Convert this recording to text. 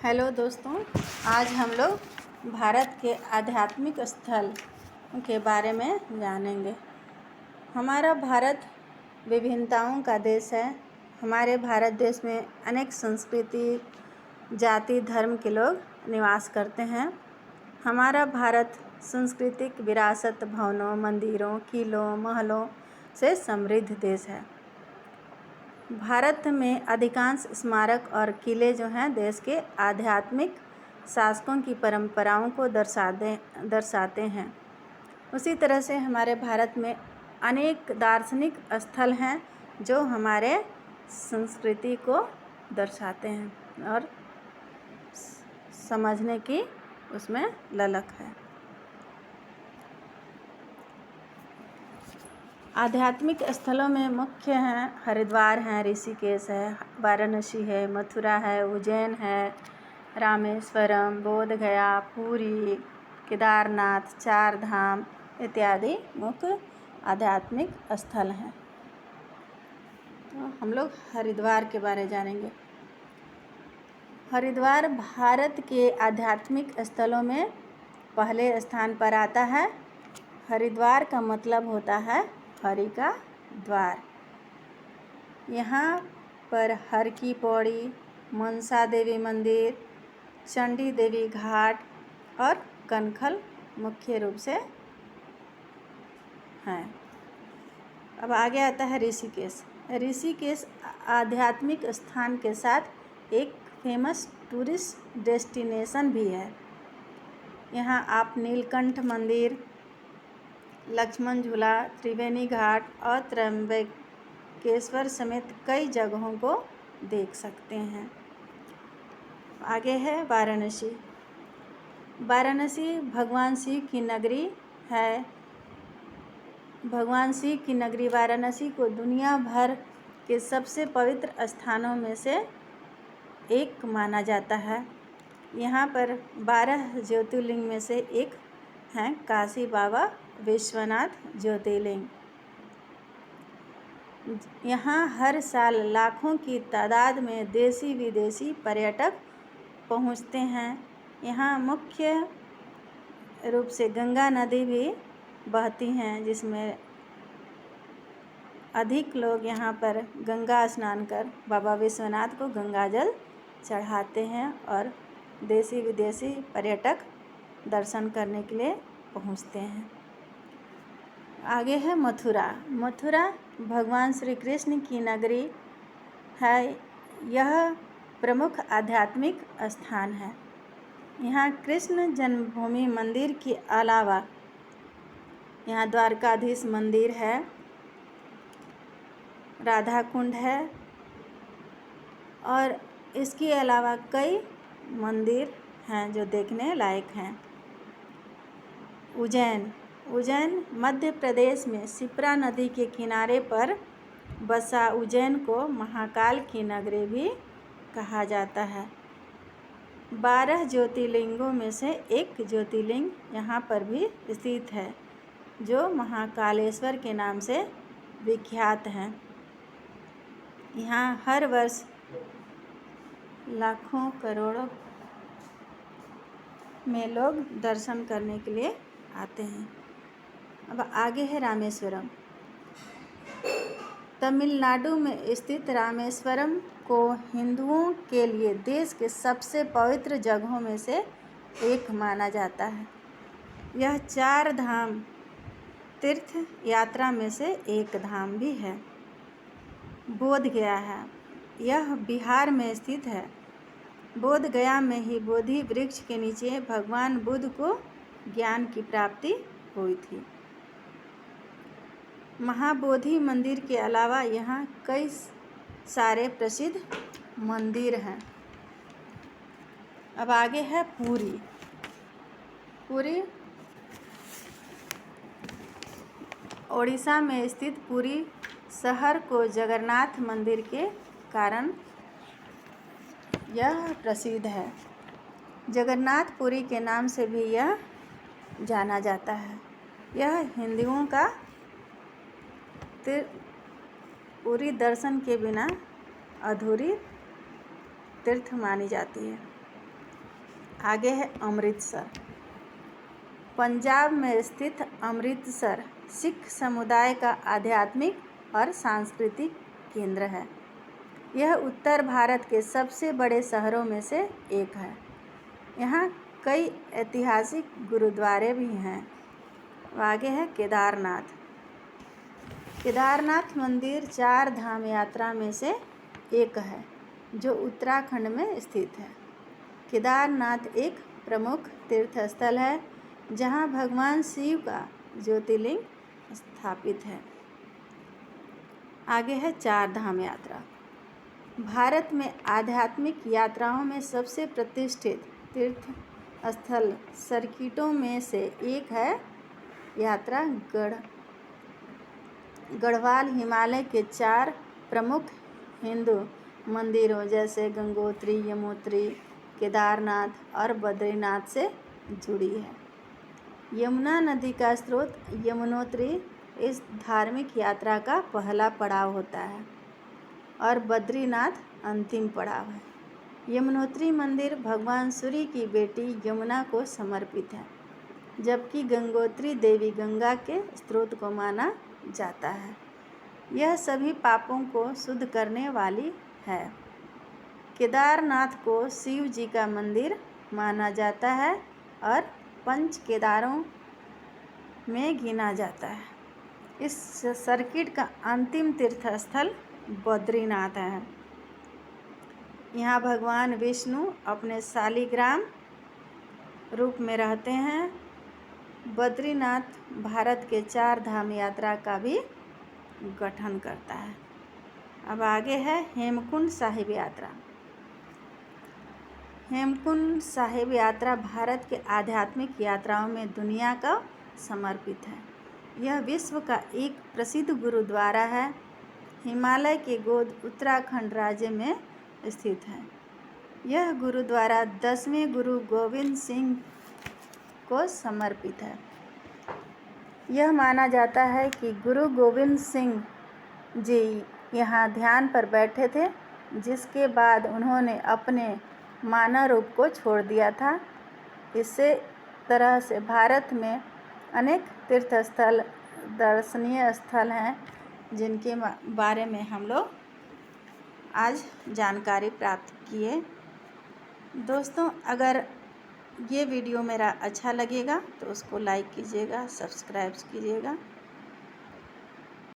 Hello दोस्तों, आज हम लोग भारत के आध्यात्मिक स्थल के बारे में जानेंगे। हमारा भारत विभिन्नताओं का देश है। हमारे भारत देश में अनेक संस्कृति, जाति, धर्म के लोग निवास करते हैं। हमारा भारत सांस्कृतिक विरासत, भवनों, मंदिरों, किलों, महलों से समृद्ध देश है। भारत में अधिकांश स्मारक और किले जो हैं देश के आध्यात्मिक शासकों की परंपराओं को दर्शाते हैं। उसी तरह से हमारे भारत में अनेक दार्शनिक स्थल हैं जो हमारे संस्कृति को दर्शाते हैं और समझने की उसमें ललक है। आध्यात्मिक स्थलों में मुख्य हैं हरिद्वार है, ऋषिकेश है, वाराणसी है, मथुरा है, उज्जैन है, रामेश्वरम, बोधगया, पुरी, केदारनाथ, चार धाम इत्यादि मुख्य आध्यात्मिक स्थल हैं। तो हम लोग हरिद्वार के बारे में जानेंगे। हरिद्वार भारत के आध्यात्मिक स्थलों में पहले स्थान पर आता है। हरिद्वार का मतलब होता है हरि का द्वार। यहाँ पर हर की पौड़ी, मनसा देवी मंदिर, चंडी देवी घाट और कनखल मुख्य रूप से हैं। अब आगे आता है ऋषिकेश। ऋषिकेश आध्यात्मिक स्थान के साथ एक फेमस टूरिस्ट डेस्टिनेशन भी है। यहाँ आप नीलकंठ मंदिर, लक्ष्मण झूला, त्रिवेणी घाट और त्र्यंबकेश्वर समेत कई जगहों को देख सकते हैं। आगे है वाराणसी। वाराणसी भगवान शिव की नगरी है। भगवान शिव की नगरी वाराणसी को दुनिया भर के सबसे पवित्र स्थानों में से एक माना जाता है। यहाँ पर 12 ज्योतिर्लिंग में से एक हैं काशी बाबा विश्वनाथ ज्योतिर्लिंग। यहाँ हर साल लाखों की तादाद में देशी विदेशी पर्यटक पहुँचते हैं। यहाँ मुख्य रूप से गंगा नदी भी बहती हैं, जिसमें अधिक लोग यहाँ पर गंगा स्नान कर बाबा विश्वनाथ को गंगा जल चढ़ाते हैं और देशी विदेशी पर्यटक दर्शन करने के लिए पहुँचते हैं। आगे है मथुरा। मथुरा भगवान श्री कृष्ण की नगरी है। यह प्रमुख आध्यात्मिक स्थान है। यहाँ कृष्ण जन्मभूमि मंदिर के अलावा यहाँ द्वारकाधीश मंदिर है, राधा कुंड है और इसके अलावा कई मंदिर हैं जो देखने लायक हैं। उज्जैन मध्य प्रदेश में शिप्रा नदी के किनारे पर बसा उज्जैन को महाकाल की नगरी भी कहा जाता है। 12 ज्योतिर्लिंगों में से एक ज्योतिर्लिंग यहाँ पर भी स्थित है, जो महाकालेश्वर के नाम से विख्यात हैं। यहाँ हर वर्ष लाखों करोड़ों में लोग दर्शन करने के लिए आते हैं। अब आगे है रामेश्वरम। तमिलनाडु में स्थित रामेश्वरम को हिंदुओं के लिए देश के सबसे पवित्र जगहों में से एक माना जाता है। यह 4 धाम तीर्थ यात्रा में से एक धाम भी है। बोधगया है। यह बिहार में स्थित है। बोधगया में ही बोधि वृक्ष के नीचे भगवान बुद्ध को ज्ञान की प्राप्ति हुई थी। महाबोधि मंदिर के अलावा यहाँ कई सारे प्रसिद्ध मंदिर हैं। अब आगे है पुरी। ओडिशा में स्थित पुरी शहर को जगन्नाथ मंदिर के कारण यह प्रसिद्ध है। जगन्नाथ पुरी के नाम से भी यह जाना जाता है। यह हिंदुओं का पुरी दर्शन के बिना अधूरी तीर्थ मानी जाती है। आगे है अमृतसर। पंजाब में स्थित अमृतसर सिख समुदाय का आध्यात्मिक और सांस्कृतिक केंद्र है। यह उत्तर भारत के सबसे बड़े शहरों में से एक है। यहाँ कई ऐतिहासिक गुरुद्वारे भी हैं। आगे है केदारनाथ। केदारनाथ मंदिर 4 धाम यात्रा में से एक है जो उत्तराखंड में स्थित है। केदारनाथ एक प्रमुख तीर्थ स्थल है जहाँ भगवान शिव का ज्योतिर्लिंग स्थापित है। आगे है 4 धाम यात्रा। भारत में आध्यात्मिक यात्राओं में सबसे प्रतिष्ठित तीर्थ स्थल सर्किटों में से एक है यात्रा गढ़वाल। हिमालय के 4 प्रमुख हिंदू मंदिरों जैसे गंगोत्री, यमुनोत्री, केदारनाथ और बद्रीनाथ से जुड़ी है। यमुना नदी का स्रोत यमुनोत्री इस धार्मिक यात्रा का पहला पड़ाव होता है और बद्रीनाथ अंतिम पड़ाव है। यमुनोत्री मंदिर भगवान सूर्य की बेटी यमुना को समर्पित है, जबकि गंगोत्री देवी गंगा के स्रोत को माना जाता है। यह सभी पापों को शुद्ध करने वाली है। केदारनाथ को शिव जी का मंदिर माना जाता है और 5 केदारों में गिना जाता है। इस सर्किट का अंतिम तीर्थ स्थल बद्रीनाथ है। यहाँ भगवान विष्णु अपने शालिग्राम रूप में रहते हैं। बद्रीनाथ भारत के 4 धाम यात्रा का भी गठन करता है। अब आगे है हेमकुंड साहिब यात्रा। हेमकुंड साहिब यात्रा भारत के आध्यात्मिक यात्राओं में दुनिया का समर्पित है। यह विश्व का एक प्रसिद्ध गुरुद्वारा है। हिमालय के गोद उत्तराखंड राज्य में स्थित है। यह गुरुद्वारा 10वें गुरु गोविंद सिंह को समर्पित है। यह माना जाता है कि गुरु गोविंद सिंह जी यहाँ ध्यान पर बैठे थे, जिसके बाद उन्होंने अपने मानव रूप को छोड़ दिया था। इसी तरह से भारत में अनेक तीर्थ स्थल, दर्शनीय स्थल हैं जिनके बारे में हम लोग आज जानकारी प्राप्त किए। दोस्तों, अगर ये वीडियो मेरा अच्छा लगेगा तो उसको लाइक कीजिएगा, सब्सक्राइब कीजिएगा।